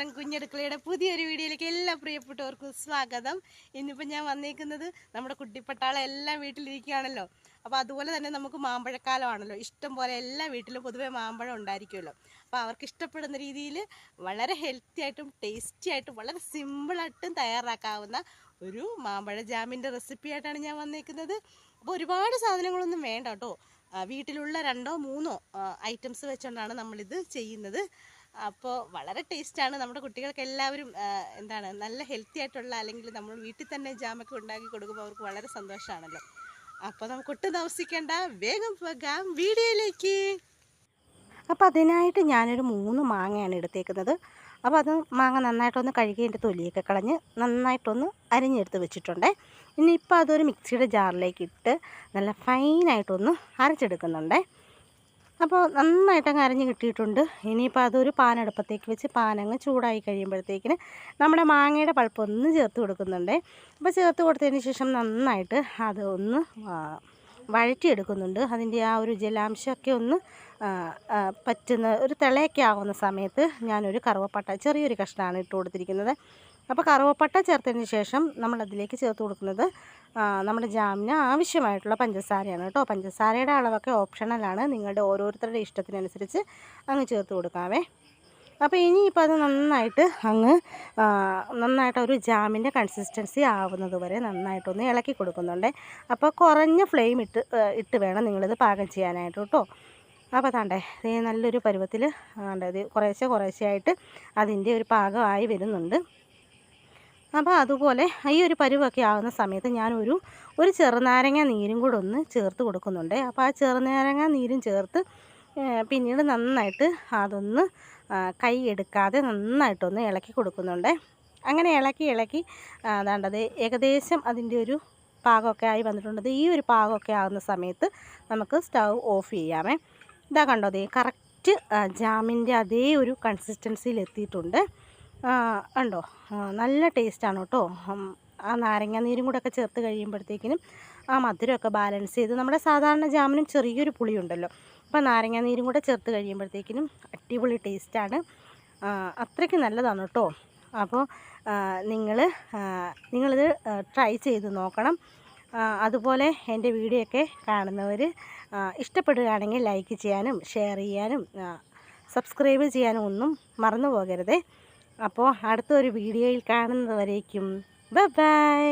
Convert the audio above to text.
നമസ്കാരം. കുഞ്ഞടുക്കളയുടെ പുതിയൊരു വീഡിയോയിലേക്ക് എല്ലാ പ്രിയപ്പെട്ടവർക്കും സ്വാഗതം. ഇന്നിപ്പോൾ ഞാൻ വന്നേക്കുന്നത് നമ്മുടെ കുട്ടിപ്പട്ടാളം എല്ലാം വീട്ടിലിരിക്കുകയാണല്ലോ. അപ്പോൾ അതുപോലെ തന്നെ നമുക്ക് മാമ്പഴക്കാലമാണല്ലോ. ഇഷ്ടം പോലെ എല്ലാ വീട്ടിലും പൊതുവെ മാമ്പഴം ഉണ്ടായിരിക്കുമല്ലോ. അപ്പോൾ അവർക്ക് ഇഷ്ടപ്പെടുന്ന രീതിയിൽ വളരെ ഹെൽത്തി ആയിട്ടും ടേസ്റ്റി ആയിട്ടും വളരെ സിമ്പിളായിട്ടും തയ്യാറാക്കാവുന്ന ഒരു മാമ്പഴ ജാമിൻ്റെ റെസിപ്പി ആയിട്ടാണ് ഞാൻ വന്നേക്കുന്നത്. അപ്പോൾ ഒരുപാട് സാധനങ്ങളൊന്നും വേണ്ട കേട്ടോ. വീട്ടിലുള്ള 2-3 ഐറ്റംസ് വെച്ചുകൊണ്ടാണ് നമ്മളിത് ചെയ്യുന്നത്. അപ്പോൾ വളരെ ടേസ്റ്റാണ്. നമ്മുടെ കുട്ടികൾക്ക് എല്ലാവരും നല്ല ഹെൽത്തി ആയിട്ടുള്ള അല്ലെങ്കിൽ നമ്മൾ വീട്ടിൽ തന്നെ ജാമൊക്കെ ഉണ്ടാക്കി കൊടുക്കുമ്പോൾ അവർക്ക് വളരെ സന്തോഷമാണല്ലോ. അപ്പോൾ നമുക്ക് ഒട്ടും താമസിക്കേണ്ട, വേഗം പോകാം വീഡിയോയിലേക്ക്. അപ്പോൾ അതിനായിട്ട് ഞാനൊരു 3 മാങ്ങയാണ് എടുത്തേക്കുന്നത്. അപ്പോൾ അത് മാങ്ങ നന്നായിട്ടൊന്ന് കഴുകി അതിൻ്റെ തൊലിയൊക്കെ കളഞ്ഞ് നന്നായിട്ടൊന്ന് അരിഞ്ഞെടുത്ത് വെച്ചിട്ടുണ്ടേ. ഇനിയിപ്പോൾ അതൊരു മിക്സിയുടെ ജാറിലേക്ക് ഇട്ട് നല്ല ഫൈനായിട്ടൊന്ന് അരച്ചെടുക്കുന്നുണ്ടേ. അപ്പോൾ നന്നായിട്ടങ്ങ് അരഞ്ഞ് കിട്ടിയിട്ടുണ്ട്. ഇനിയിപ്പോൾ അതൊരു പാനെടുപ്പത്തേക്ക് വെച്ച് പാനങ്ങ് ചൂടായി കഴിയുമ്പോഴത്തേക്കിന് നമ്മുടെ മാങ്ങയുടെ പൾപ്പൊന്ന് ചേർത്ത് കൊടുക്കുന്നുണ്ട്. അപ്പോൾ ചേർത്ത് കൊടുത്തതിന് ശേഷം നന്നായിട്ട് അതൊന്ന് വഴറ്റിയെടുക്കുന്നുണ്ട്. അതിൻ്റെ ആ ഒരു ജലാംശമൊക്കെ ഒന്ന് പറ്റുന്ന ഒരു തിളയൊക്കെ ആകുന്ന സമയത്ത് ഞാനൊരു കറുവപ്പട്ട ചെറിയൊരു കഷ്ണമാണ് ഇട്ട് കൊടുത്തിരിക്കുന്നത്. അപ്പോൾ കറുവപ്പട്ട ചേർത്തതിന് ശേഷം നമ്മളതിലേക്ക് ചേർത്ത് കൊടുക്കുന്നത് നമ്മുടെ ജാമിന് ആവശ്യമായിട്ടുള്ള പഞ്ചസാരയാണ് കേട്ടോ. പഞ്ചസാരയുടെ അളവൊക്കെ ഓപ്ഷണലാണ്, നിങ്ങളുടെ ഓരോരുത്തരുടെ ഇഷ്ടത്തിനനുസരിച്ച് അങ്ങ് ചേർത്ത് കൊടുക്കാവേ. അപ്പോൾ ഇനിയിപ്പോൾ അത് നന്നായിട്ട് ഒരു ജാമിൻ്റെ കൺസിസ്റ്റൻസി ആവുന്നത് വരെ നന്നായിട്ടൊന്ന് ഇളക്കി കൊടുക്കുന്നുണ്ട്. അപ്പോൾ കുറഞ്ഞ ഫ്ലെയിം ഇട്ട് വേണം നിങ്ങളിത് പാകം ചെയ്യാനായിട്ട് കേട്ടോ. അപ്പോൾ താണ്ടേ നല്ലൊരു പരുവത്തിൽ ഇത് കുറേശ്ശെയായിട്ട് അതിൻ്റെ ഒരു പാകമായി വരുന്നുണ്ട്. അപ്പോൾ അതുപോലെ ഈ ഒരു പരുവൊക്കെ ആകുന്ന സമയത്ത് ഞാനൊരു ചെറുനാരങ്ങ നീരും കൂടെ ഒന്ന് ചേർത്ത് കൊടുക്കുന്നുണ്ട്. അപ്പോൾ ആ ചെറുനാരങ്ങ നീരും ചേർത്ത് പിന്നീട് നന്നായിട്ട് അതൊന്ന് കൈ എടുക്കാതെ നന്നായിട്ടൊന്ന് ഇളക്കി കൊടുക്കുന്നുണ്ട്. അങ്ങനെ ഇളക്കി അതാണ്ടത് ഏകദേശം അതിൻ്റെ ഒരു പാകമൊക്കെ ആയി വന്നിട്ടുണ്ട്. ഈ ഒരു പാകമൊക്കെ ആകുന്ന സമയത്ത് നമുക്ക് സ്റ്റൗ ഓഫ് ചെയ്യാമേ. ഇതാ കണ്ടോ, കറക്റ്റ് ജാമിൻ്റെ അതേ ഒരു കൺസിസ്റ്റൻസിയിൽ എത്തിയിട്ടുണ്ട്. ഉണ്ടോ, നല്ല ടേസ്റ്റാണ് കേട്ടോ. ആ നാരങ്ങ നീരും കൂടെ ഒക്കെ ചേർത്ത് കഴിയുമ്പോഴത്തേക്കിനും ആ മധുരമൊക്കെ ബാലൻസ് ചെയ്ത് നമ്മുടെ സാധാരണ ജാമിനും ചെറിയൊരു പുളിയുണ്ടല്ലോ. അപ്പോൾ നാരങ്ങ നീരും കൂടെ ചേർത്ത് കഴിയുമ്പോഴത്തേക്കിനും അടിപൊളി ടേസ്റ്റാണ്. അത്രയ്ക്ക് നല്ലതാണ് കേട്ടോ. അപ്പോൾ നിങ്ങളിത് ട്രൈ ചെയ്ത് നോക്കണം. അതുപോലെ എൻ്റെ വീഡിയോ ഒക്കെ കാണുന്നവർ ഇഷ്ടപ്പെടുകയാണെങ്കിൽ ലൈക്ക് ചെയ്യാനും ഷെയർ ചെയ്യാനും സബ്സ്ക്രൈബ് ചെയ്യാനും ഒന്നും മറന്നു പോകരുതേ. അപ്പോൾ അടുത്തൊരു വീഡിയോയിൽ കാണുന്നത് വരേക്കും ബൈ.